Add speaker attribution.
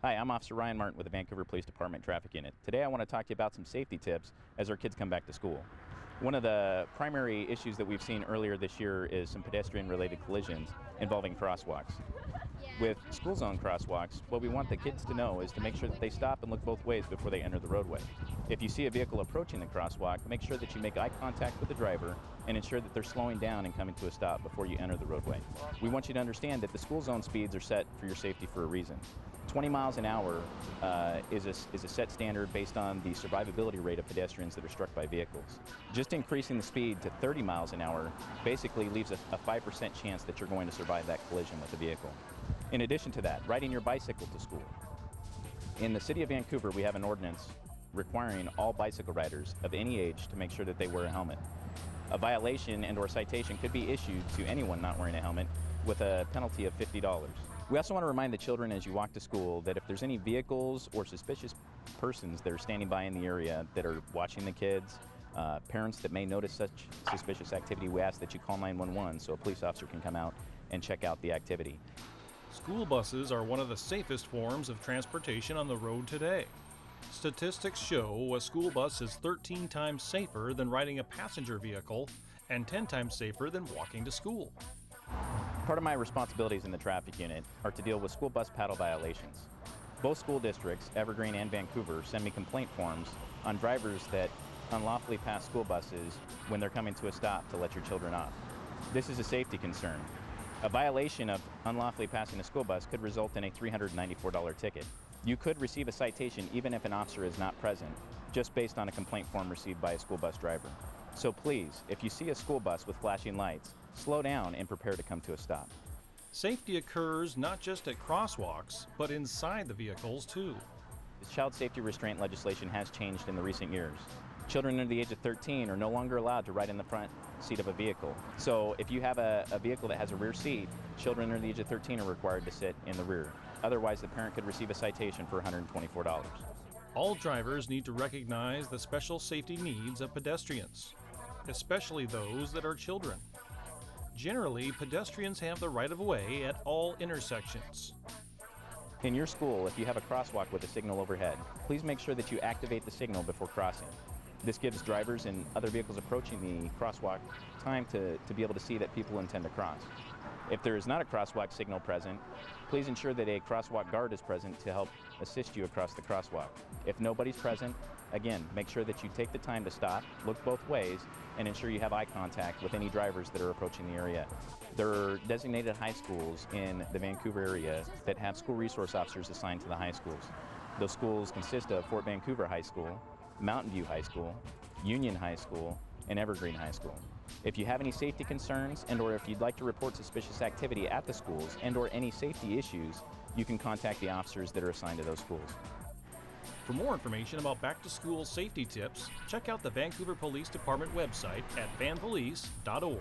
Speaker 1: Hi, I'm Officer Ryan Martin with the Vancouver Police Department Traffic Unit. Today I want to talk to you about some safety tips as our kids come back to school. One of the primary issues that we've seen earlier this year is some pedestrian-related collisions involving crosswalks. With school zone crosswalks, what we want the kids to know is to make sure that they stop and look both ways before they enter the roadway. If you see a vehicle approaching the crosswalk, make sure that you make eye contact with the driver and ensure that they're slowing down and coming to a stop before you enter the roadway. We want you to understand that the school zone speeds are set for your safety for a reason. 20 miles an hour is a set standard based on the survivability rate of pedestrians that are struck by vehicles. Just increasing the speed to 30 miles an hour basically leaves a 5% chance that you're going to survive that collision with a vehicle. In addition to that, riding your bicycle to school. In the city of Vancouver, we have an ordinance requiring all bicycle riders of any age to make sure that they wear a helmet. A violation and/or citation could be issued to anyone not wearing a helmet with a penalty of $50. We also want to remind the children as you walk to school that if there's any vehicles or suspicious persons that are standing by in the area that are watching the kids, parents that may notice such suspicious activity, we ask that you call 911 so a police officer can come out and check out the activity.
Speaker 2: School buses are one of the safest forms of transportation on the road today. Statistics show a school bus is 13 times safer than riding a passenger vehicle and 10 times safer than walking to school.
Speaker 1: Part of my responsibilities in the traffic unit are to deal with school bus paddle violations. Both school districts, Evergreen and Vancouver, send me complaint forms on drivers that unlawfully pass school buses when they're coming to a stop to let your children off. This is a safety concern. A violation of unlawfully passing a school bus could result in a $394 ticket. You could receive a citation even if an officer is not present, just based on a complaint form received by a school bus driver. So please, if you see a school bus with flashing lights, slow down and prepare to come to a stop.
Speaker 2: Safety occurs not just at crosswalks, but inside the vehicles too.
Speaker 1: Child safety restraint legislation has changed in the recent years. Children under the age of 13 are no longer allowed to ride in the front seat of a vehicle. So if you have a vehicle that has a rear seat, children under the age of 13 are required to sit in the rear. Otherwise, the parent could receive a citation for $124.
Speaker 2: All drivers need to recognize the special safety needs of pedestrians, especially those that are children. Generally, pedestrians have the right of way at all intersections.
Speaker 1: In your school, if you have a crosswalk with a signal overhead, please make sure that you activate the signal before crossing. This gives drivers and other vehicles approaching the crosswalk time to be able to see that people intend to cross. If there is not a crosswalk signal present, please ensure that a crosswalk guard is present to help assist you across the crosswalk. If nobody's present, again, make sure that you take the time to stop, look both ways, and ensure you have eye contact with any drivers that are approaching the area. There are designated high schools in the Vancouver area that have school resource officers assigned to the high schools. Those schools consist of Fort Vancouver High School, Mountain View High School, Union High School, and Evergreen High School. If you have any safety concerns and/or if you'd like to report suspicious activity at the schools and/or any safety issues, you can contact the officers that are assigned to those schools.
Speaker 2: For more information about back-to-school safety tips, check out the Vancouver Police Department website at vanpolice.org.